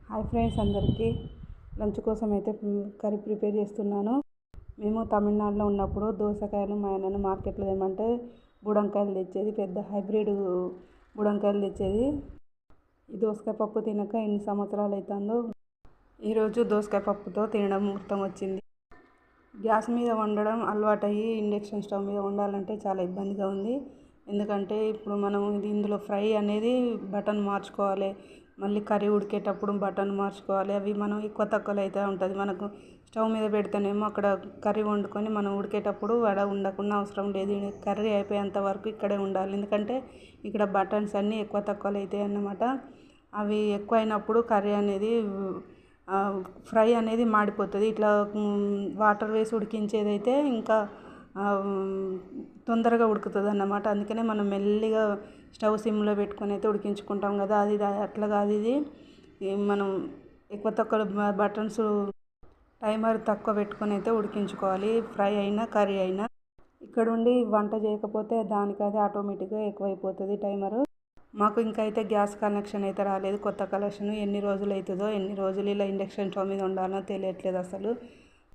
Hi friends, అందరికీ lunch కోసం అయితే కర్రీ ప్రిపేర్ చేస్తున్నాను. మేము తమిళనాడులో ఉన్నప్పుడు దోసకాయలు మా ఆయన మార్కెట్లో ఏమంటే బుడంకాయలు తెచ్చేది, పెద్ద హైబ్రిడ్ బుడంకాయలు తెచ్చేది. ఈ దోసకాయ పప్పు తినక ఎన్ని సంవత్సరాలు అవుతుందో ఈరోజు దోసకాయ పప్పుతో తినడం మొత్తం వచ్చింది. గ్యాస్ మీద వండడం అలవాటయ్యి ఇండక్షన్ స్టవ్ మీద వండాలంటే చాలా ఇబ్బందిగా ఉంది. ఎందుకంటే ఇప్పుడు మనం ఇందులో ఫ్రై అనేది బటన్ మార్చుకోవాలి, మళ్ళీ కర్రీ ఉడికేటప్పుడు బటన్ మార్చుకోవాలి. అవి మనం ఎక్కువ తక్కువలో అయితే ఉంటుంది. మనకు స్టవ్ మీద పెడితేనేమో అక్కడ కర్రీ వండుకొని మనం ఉడికేటప్పుడు వడ ఉండకుండా అవసరం లేదు. కర్రీ అయిపోయేంత వరకు ఇక్కడే ఉండాలి, ఎందుకంటే ఇక్కడ బటన్స్ అన్నీ ఎక్కువ తక్కువలో అవుతాయి అన్నమాట. అవి ఎక్కువ అయినప్పుడు కర్రీ అనేది ఫ్రై అనేది మాడిపోతుంది. ఇట్లా వాటర్ వేసి ఉడికించేదైతే ఇంకా తొందరగా ఉడుకుతుంది అన్నమాట. అందుకనే మనం మెల్లిగా స్టవ్ సిమ్లో పెట్టుకొని అయితే ఉడికించుకుంటాం కదా, అది అట్లా కాదు. ఇది మనం ఎక్కువ తక్కువ బటన్స్ టైమర్ తక్కువ పెట్టుకొని అయితే ఉడికించుకోవాలి, ఫ్రై అయినా కర్రీ అయినా. ఇక్కడ ఉండి వంట చేయకపోతే దానికి అది ఆటోమేటిక్గా ఎక్కువైపోతుంది టైమరు. మాకు ఇంకా అయితే గ్యాస్ కనెక్షన్ అయితే రాలేదు, కొత్త కనెక్షన్. ఎన్ని రోజులు అవుతుందో, ఎన్ని రోజులు ఇలా ఇండక్షన్ స్టవ్ మీద ఉండాలో తెలియట్లేదు అసలు.